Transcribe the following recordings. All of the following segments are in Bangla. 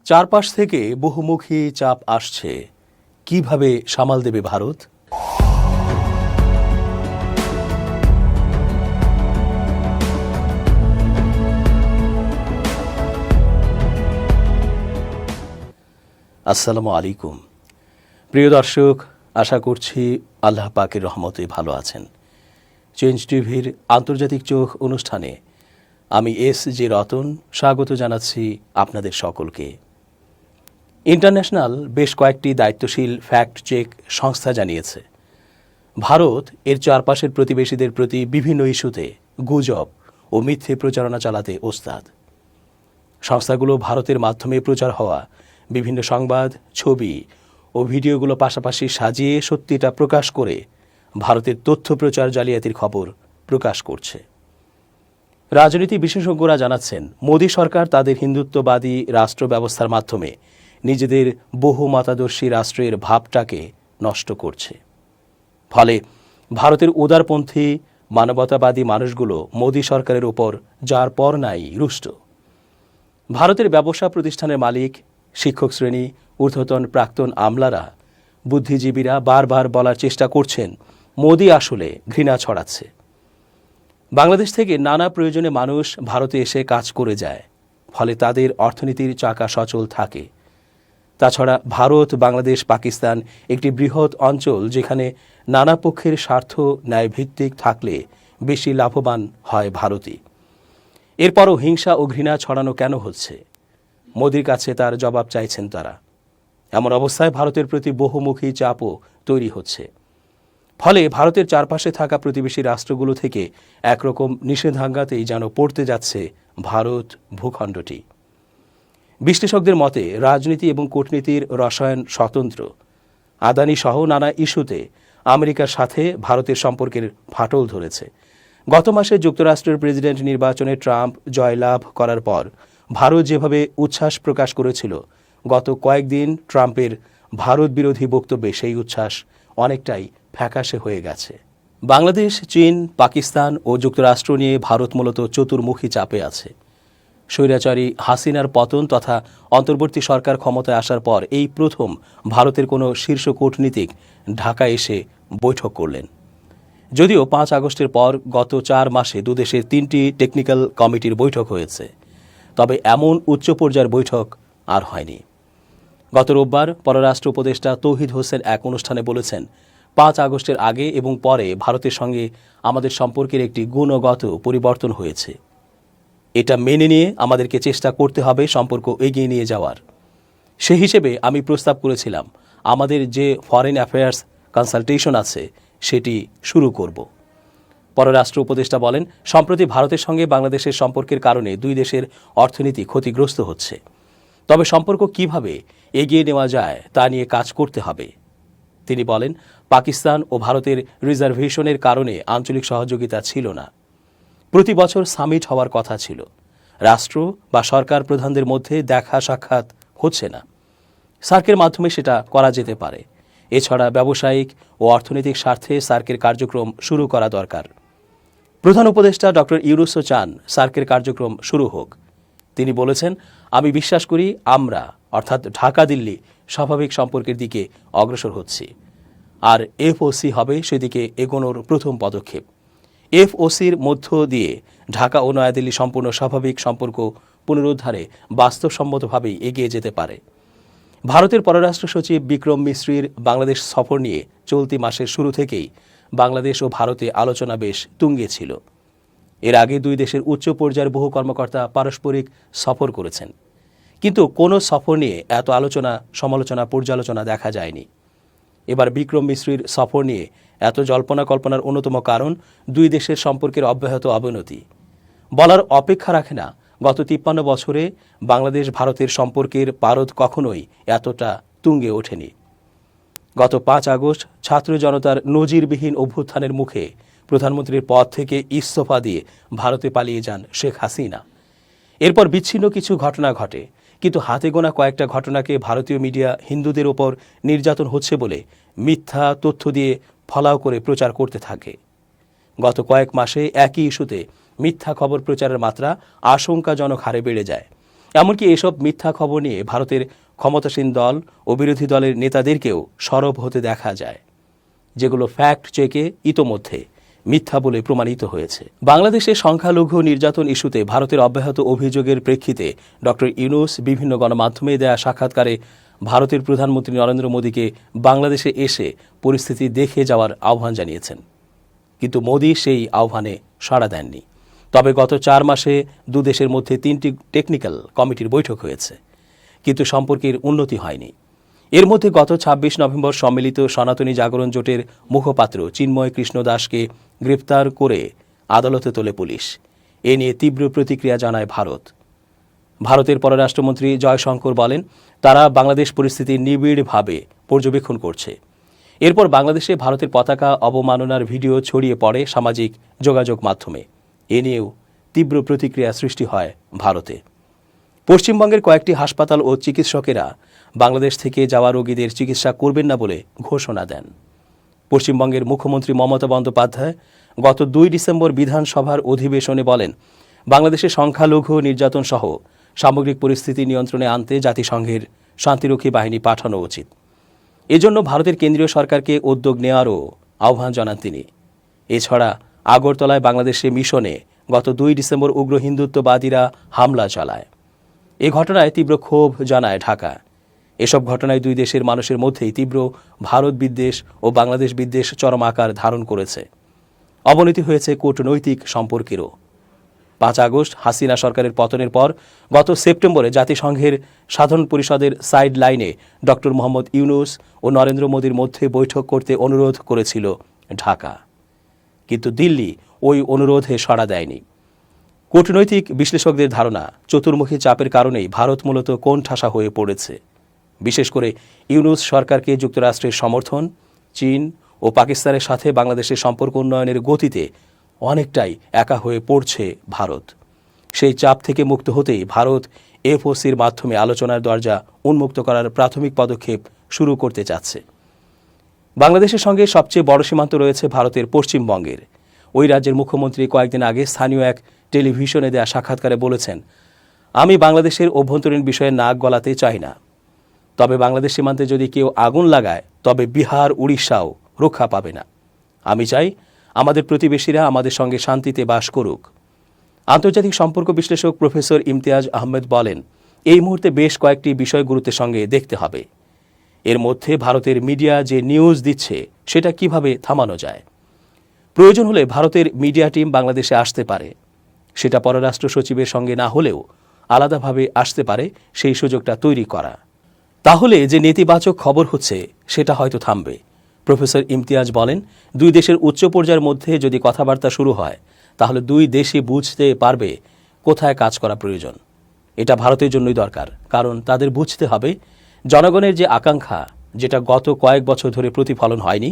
চারপাশ থেকে বহুমুখী চাপ আসছে, কিভাবে সামাল দেবে ভারত? আসসালামু আলাইকুম। প্রিয় দর্শক, আশা করছি আল্লাহ পাকের রহমতে ভালো আছেন। চেঞ্জ টিভির আন্তর্জাতিক চোখ অনুষ্ঠানে আমি এস.জি. রতন স্বাগত জানাচ্ছি আপনাদের সকলকে। ইন্টারন্যাশনাল বেশ কয়েকটি দায়িত্বশীল ফ্যাক্ট চেক সংস্থা জানিয়েছে, ভারত এর চারপাশের প্রতিবেশীদের প্রতি বিভিন্ন ইস্যুতে গুজব ও মিথ্যে প্রচারণা চালাতে ওস্তাদ। সংস্থাগুলো ভারতের মাধ্যমে প্রচার হওয়া বিভিন্ন সংবাদ, ছবি ও ভিডিওগুলো পাশাপাশি সাজিয়ে সত্যিটা প্রকাশ করে ভারতের তথ্য প্রচার জালিয়াতির খবর প্রকাশ করছে। রাজনীতি বিশেষজ্ঞরা জানাচ্ছেন, মোদী সরকার তাদের হিন্দুত্ববাদী রাষ্ট্র ব্যবস্থার মাধ্যমে নিজেদের বহু মতাদর্শী রাষ্ট্রের ভাবটাকে নষ্ট করছে। ফলে ভারতের উদারপন্থী মানবতাবাদী মানুষগুলো মোদী সরকারের ওপর যার পর নাই রুষ্ট। ভারতের ব্যবসা প্রতিষ্ঠানের মালিক, শিক্ষক শ্রেণী, ঊর্ধ্বতন প্রাক্তন আমলারা, বুদ্ধিজীবীরা বারবার বলার চেষ্টা করছেন মোদী আসলে ঘৃণা ছড়াচ্ছে। বাংলাদেশ থেকে নানা প্রয়োজনে মানুষ ভারতে এসে কাজ করে যায়, ফলে তাদের অর্থনীতির চাকা সচল থাকে। তাছাড়া ভারত, বাংলাদেশ, পাকিস্তান একটি বৃহৎ অঞ্চল, যেখানে নানা পক্ষের স্বার্থ ন্যায়ভিত্তিক থাকলে বেশি লাভবান হয় ভারতই। এরপরও হিংসা ও ঘৃণা ছড়ানো কেন হচ্ছে? মোদির কাছে তার জবাব চাইছেন তারা। এমন অবস্থায় ভারতের প্রতি বহুমুখী চাপও তৈরি হচ্ছে। ফলে ভারতের চারপাশে থাকা প্রতিবেশী রাষ্ট্রগুলো থেকে একরকম নিষেধাজ্ঞাতেই যেন পড়তে যাচ্ছে ভারত ভূখণ্ডটি। বিশ্লেষকদের মতে রাজনীতি এবং কূটনীতির রসায়ন স্বতন্ত্র। আদানি সহ নানা ইস্যুতে আমেরিকার সাথে ভারতের সম্পর্কের ফাটল ধরেছে। গত মাসে যুক্তরাষ্ট্রের প্রেসিডেন্ট নির্বাচনে ট্রাম্প জয়লাভ করার পর ভারত যেভাবে উচ্ছ্বাস প্রকাশ করেছিল, গত কয়েকদিন ট্রাম্পের ভারত বিরোধী বক্তব্যে সেই উচ্ছ্বাস অনেকটাই ফ্যাকাশে হয়ে গেছে। বাংলাদেশ, চীন, পাকিস্তান ও যুক্তরাষ্ট্র নিয়ে ভারত মূলত চতুর্মুখী চাপে আছে। স্বৈরাচারী হাসিনার পতন তথা অন্তর্বর্তী সরকার ক্ষমতায় আসার পর এই প্রথম ভারতের কোনো শীর্ষ কূটনীতিক ঢাকায় এসে বৈঠক করলেন। যদিও 5 আগস্টের পর গত 4 মাসে দুদেশের 3টি টেকনিক্যাল কমিটির বৈঠক হয়েছে, তবে এমন উচ্চ পর্যায়ের বৈঠক আর হয়নি। গত রোববার পররাষ্ট্র উপদেষ্টা তৌহিদ হোসেন এক অনুষ্ঠানে বলেছেন, 5 আগস্টের আগে এবং পরে ভারতের সঙ্গে আমাদের সম্পর্কের একটি গুণগত পরিবর্তন হয়েছে। এটা মেনে নিয়ে আমাদেরকে চেষ্টা করতে হবে সম্পর্ক এগিয়ে নিয়ে যাওয়ার। সেই হিসেবে আমি প্রস্তাব করেছিলাম, আমাদের যে ফরেন অ্যাফেয়ার্স কনসালটেশন আছে সেটি শুরু করব। পররাষ্ট্র উপদেষ্টা বলেন, সম্প্রতি ভারতের সঙ্গে বাংলাদেশের সম্পর্কের কারণে দুই দেশের অর্থনীতি ক্ষতিগ্রস্ত হচ্ছে। তবে সম্পর্ক কিভাবে এগিয়ে নেওয়া যায় তা নিয়ে কাজ করতে হবে। তিনি বলেন, পাকিস্তান ও ভারতের রিজার্ভেশনের কারণে আঞ্চলিক সহযোগিতা ছিল না। প্রতি বছর সামিট হওয়ার কথা ছিল। রাষ্ট্র বা সরকার প্রধানদের মধ্যে দেখা সাক্ষাৎ হচ্ছে না। সার্কের মাধ্যমে সেটা করা যেতে পারে। এছাড়া ব্যবসায়িক ও অর্থনৈতিক স্বার্থে সার্কের কার্যক্রম শুরু করা দরকার। প্রধান উপদেষ্টা ডক্টর ইউনূসও চান সার্কের কার্যক্রম শুরু হোক। তিনি বলেছেন, আমি বিশ্বাস করি আমরা অর্থাৎ ঢাকা দিল্লি স্বাভাবিক সম্পর্কের দিকে অগ্রসর হচ্ছি, আর এফওসি হবে সেদিকে এগোনোর প্রথম পদক্ষেপ। এফওসির মধ্য দিয়ে ঢাকা ও নয়াদিল্লি সম্পূর্ণ স্বাভাবিক সম্পর্ক পুনরুদ্ধারে বাস্তবসম্মতভাবেই এগিয়ে যেতে পারে। ভারতের পররাষ্ট্র সচিব বিক্রম মিশ্রির বাংলাদেশ সফর নিয়ে চলতি মাসের শুরু থেকেই বাংলাদেশ ও ভারতে আলোচনা বেশ তুঙ্গে ছিল। এর আগে দুই দেশের উচ্চ পর্যায়ের বহু কর্মকর্তা পারস্পরিক সফর করেছেন, কিন্তু কোনো সফর নিয়ে এত আলোচনা, সমালোচনা, পর্যালোচনা দেখা যায়নি। এবার বিক্রম মিশ্রির সফর নিয়ে এত জল্পনা কল্পনার অন্যতম কারণ দুই দেশের সম্পর্কের অব্যাহত অবনতি। বলার অপেক্ষা রাখে না, গত 53 বছরে বাংলাদেশ ভারতের সম্পর্কের পারদ কখনোই এতটা তুঙ্গে ওঠেনি। গত 5 আগস্ট ছাত্র জনতার নজিরবিহীন অভ্যুত্থানের মুখে প্রধানমন্ত্রীর পদ থেকে ইস্তফা দিয়ে ভারতে পালিয়ে যান শেখ হাসিনা। এরপর বিচ্ছিন্ন কিছু ঘটনা ঘটে, কিন্তু হাতে গোনা কয়েকটা ঘটনাকে ভারতীয় মিডিয়া হিন্দুদের ওপর নির্যাতন হচ্ছে বলে মিথ্যা তথ্য দিয়ে ফলাও করে প্রচার করতে থাকে। গত কয়েক মাসে একই ইস্যুতে মিথ্যা খবর প্রচারের মাত্রা আশঙ্কাজনক হারে বেড়ে যায়। এমনকি এসব মিথ্যা খবর নিয়ে ভারতের ক্ষমতাসীন দল ও বিরোধী দলের নেতাদেরকেও সরব হতে দেখা যায়, যেগুলো ফ্যাক্ট চেকে ইতোমধ্যে মিথ্যা বলে প্রমাণিত হয়েছে। বাংলাদেশে সংখ্যালঘু নির্যাতন ইস্যুতে ভারতের অব্যাহত অভিযোগের প্রেক্ষিতে ডক্টর ইউনূস বিভিন্ন গণমাধ্যমে দেয়া সাক্ষাৎকারে ভারতের প্রধানমন্ত্রী নরেন্দ্র মোদীকে বাংলাদেশে এসে পরিস্থিতি দেখে যাওয়ার আহ্বান জানিয়েছেন। কিন্তু মোদী সেই আহ্বানে সাড়া দেননি। তবে গত 4 মাসে দুদেশের মধ্যে 3টি টেকনিক্যাল কমিটির বৈঠক হয়েছে, কিন্তু সম্পর্কের উন্নতি হয়নি। এর মধ্যে গত 26 নভেম্বর সম্মিলিত সনাতনী জাগরণ জোটের মুখপাত্র চিন্ময় কৃষ্ণ দাসকে গ্রেপ্তার করে আদালতে তোলে পুলিশ। এ নিয়ে তীব্র প্রতিক্রিয়া জানায় ভারত। ভারতের পররাষ্ট্রমন্ত্রী জয়শঙ্কর বলেন, তারা বাংলাদেশ পরিস্থিতি নিবিড়ভাবে পর্যবেক্ষণ করছে। এরপর বাংলাদেশে ভারতের পতাকা অবমাননার ভিডিও ছড়িয়ে পড়ে সামাজিক যোগাযোগ মাধ্যমে। এ নিয়েও তীব্র প্রতিক্রিয়া সৃষ্টি হয় ভারতে। পশ্চিমবঙ্গের কয়েকটি হাসপাতাল ও চিকিৎসকেরা বাংলাদেশ থেকে যাওয়া রোগীদের চিকিৎসা করবেন না বলে ঘোষণা দেন। পশ্চিমবঙ্গের মুখ্যমন্ত্রী মমতা বন্দ্যোপাধ্যায় গত 2 ডিসেম্বর বিধানসভার অধিবেশনে বলেন, বাংলাদেশে সংখ্যালঘু নির্যাতন সহ সামগ্রিক পরিস্থিতি নিয়ন্ত্রণে আনতে জাতিসংঘের শান্তিরক্ষী বাহিনী পাঠানো উচিত। এজন্য ভারতের কেন্দ্রীয় সরকারকে উদ্যোগ নেওয়ারও আহ্বান জানান তিনি। এছাড়া আগরতলায় বাংলাদেশে মিশনে গত 2 ডিসেম্বর উগ্র হিন্দুত্ববাদীরা হামলা চালায়। এ ঘটনায় তীব্র ক্ষোভ জানায় ঢাকা। এসব ঘটনায় 2 দেশের মানুষের মধ্যেই তীব্র ভারত বিদ্বেষ ও বাংলাদেশ বিদ্বেষ চরম আকার ধারণ করেছে। অবনতি হয়েছে কূটনৈতিক সম্পর্কেরও। 5 আগস্ট হাসিনা সরকারের পতনের পর গত সেপ্টেম্বরে জাতিসংঘের সাধারণ পরিষদের সাইড লাইনে ডক্টর মোহাম্মদ ইউনূস ও নরেন্দ্র মোদীর মধ্যে বৈঠক করতে অনুরোধ করেছিল ঢাকা, কিন্তু দিল্লি ওই অনুরোধে সাড়া দেয়নি। কূটনৈতিক বিশ্লেষকদের ধারণা, চতুর্মুখী চাপের কারণেই ভারত মূলত কোণঠাসা হয়ে পড়েছে। বিশেষ করে ইউনূস সরকারকে যুক্তরাষ্ট্রের সমর্থন, চীন ও পাকিস্তানের সাথে বাংলাদেশের সম্পর্ক উন্নয়নের গতিতে অনেকটাই একা হয়ে পড়ছে ভারত। সেই চাপ থেকে মুক্ত হতেই ভারত এফওসির মাধ্যমে আলোচনার দরজা উন্মুক্ত করার প্রাথমিক পদক্ষেপ শুরু করতে চাচ্ছে। বাংলাদেশের সঙ্গে সবচেয়ে বড় সীমান্ত রয়েছে ভারতের পশ্চিমবঙ্গের। ওই রাজ্যের মুখ্যমন্ত্রী কয়েকদিন আগে স্থানীয় এক টেলিভিশনে দেয়া সাক্ষাৎকারে বলেছেন, আমি বাংলাদেশের অভ্যন্তরীণ বিষয়ে নাক গলাতে চাই না, তবে বাংলাদেশ সীমান্তে যদি কেউ আগুন লাগায় তবে বিহার, উড়িষ্যাও রক্ষা পাবে না। আমি চাই আমাদের প্রতিবেশীরা আমাদের সঙ্গে শান্তিতে বাস করুক। আন্তর্জাতিক সম্পর্ক বিশ্লেষক প্রফেসর ইমতিয়াজ আহমেদ বলেন, এই মুহূর্তে বেশ কয়েকটি বিষয় গুরুত্বের সঙ্গে দেখতে হবে। এর মধ্যে ভারতের মিডিয়া যে নিউজ দিচ্ছে সেটা কিভাবে থামানো যায়। প্রয়োজন হলে ভারতের মিডিয়া টিম বাংলাদেশে আসতে পারে, সেটা পররাষ্ট্র সচিবের সঙ্গে না হলেও আলাদাভাবে আসতে পারে, সেই সুযোগটা তৈরি করা। তাহলে যে নেতিবাচক খবর হচ্ছে সেটা হয়তো থামবে। প্রফেসর ইমতিয়াজ বলেন, 2 দেশের উচ্চ পর্যায়ের মধ্যে যদি কথাবার্তা শুরু হয় তাহলে 2 দেশই বুঝতে পারবে কোথায় কাজ করা প্রয়োজন। এটা ভারতের জন্যই দরকার, কারণ তাদের বুঝতে হবে জনগণের যে আকাঙ্ক্ষা, যেটা গত কয়েক বছর ধরে প্রতিফলন হয়নি,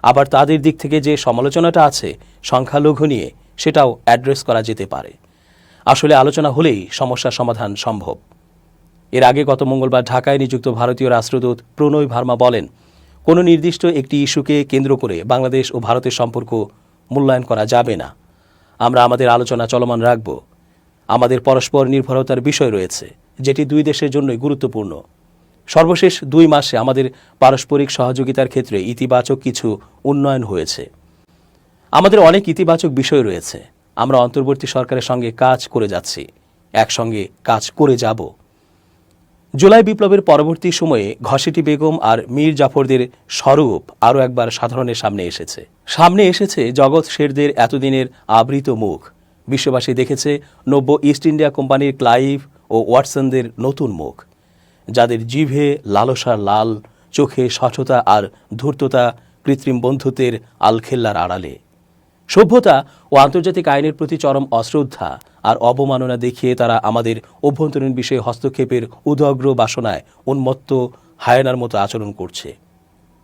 আবার তাদের দিক থেকে যে সমালোচনাটা আছে সংখ্যালঘু নিয়ে, সেটাও অ্যাড্রেস করা যেতে পারে। আসলে আলোচনা হলেই সমস্যার সমাধান সম্ভব। এর আগে গত মঙ্গলবার ঢাকায় নিযুক্ত ভারতীয় রাষ্ট্রদূত প্রণয় ভার্মা বলেন, কোনো নির্দিষ্ট একটি ইস্যুকে কেন্দ্র করে বাংলাদেশ ও ভারতের সম্পর্ক মূল্যায়ন করা যাবে না। আমরা আমাদের আলোচনা চলমান রাখব। আমাদের পরস্পর নির্ভরতার বিষয় রয়েছে, যেটি 2 দেশের জন্যই গুরুত্বপূর্ণ। সর্বশেষ 2 মাসে আমাদের পারস্পরিক সহযোগিতার ক্ষেত্রে ইতিবাচক কিছু উন্নয়ন হয়েছে। আমাদের অনেক ইতিবাচক বিষয় রয়েছে। আমরা অন্তর্বর্তী সরকারের সঙ্গে কাজ করে যাচ্ছি, একসঙ্গে কাজ করে যাব। জুলাই বিপ্লবের পরবর্তী সময়ে ঘসেটি বেগম আর মীর জাফরদের স্বরূপ আরও একবার সাধারণের সামনে এসেছে জগৎ শেরদের এতদিনের আবৃত মুখ। বিশ্ববাসী দেখেছে নব্য ইস্ট ইন্ডিয়া কোম্পানির ক্লাইভ ও ওয়াটসনদের নতুন মুখ, যাদের জিভে লালসার লাল, চোখে সঠতা আর ধূর্ততা কৃত্রিম বন্ধুত্বের আলখেল্লার আড়ালে। সভ্যতা ও আন্তর্জাতিক আইনের প্রতি চরম অশ্রদ্ধা আর অবমাননা দেখিয়ে তারা আমাদের অভ্যন্তরীণ বিষয়ে হস্তক্ষেপের উদগ্র বাসনায় উন্মত্ত হায়নার মতো আচরণ করছে।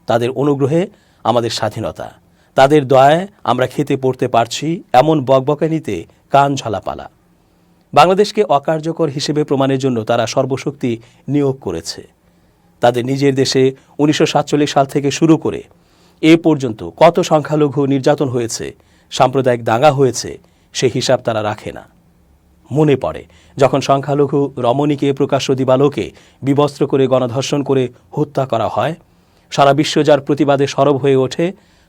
তাদের অনুগ্রহে আমাদের স্বাধীনতা, তাদের দয়ায় আমরা খেতে পড়তে পারছি, এমন বকবকানিতে কান ঝালাপালা। বাংলাদেশকে অকার্যকর হিসেবে প্রমাণের জন্য তারা সর্বশক্তি নিয়োগ করেছে। তাদের নিজের দেশে 1947 সাল থেকে শুরু করে এ পর্যন্ত কত সংখ্যালঘু নির্যাতন হয়েছে, সাম্প্রদায়িক দাঙ্গা হয়েছে, সে হিসাব তারা রাখে না। মনে পড়ে যখন সংখ্যালঘু রমণীকে প্রকাশ্য দিবালোকে বিবস্ত্র করে গণধর্ষণ করে হত্যা করা হয়, সারা বিশ্ব যার প্রতিবাদে সরব হয়ে ওঠে,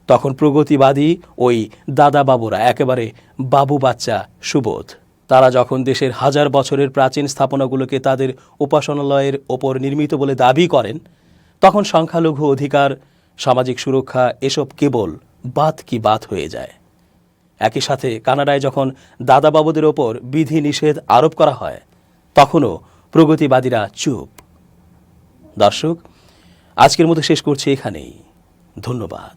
তখন প্রগতিবাদী ওই দাদা বাবুরা একেবারে বাবু বাচ্চা সুবোধ। তারা যখন দেশের হাজার বছরের প্রাচীন স্থাপনাগুলোকে তাদের উপাসনালয়ের ওপর নির্মিত বলে দাবি করেন, তখন সংখ্যালঘু অধিকার, সামাজিক সুরক্ষা এসব কেবল বাত কি বাত হয়ে যায়। একই সাথে কানাডায় যখন দাদা বাবুদের ওপর বিধি নিষেধ আরোপ করা হয়, তখনও প্রগতিবাদীরা চুপ। দর্শক, আজকের মতো শেষ করছি এখানেই। ধন্যবাদ।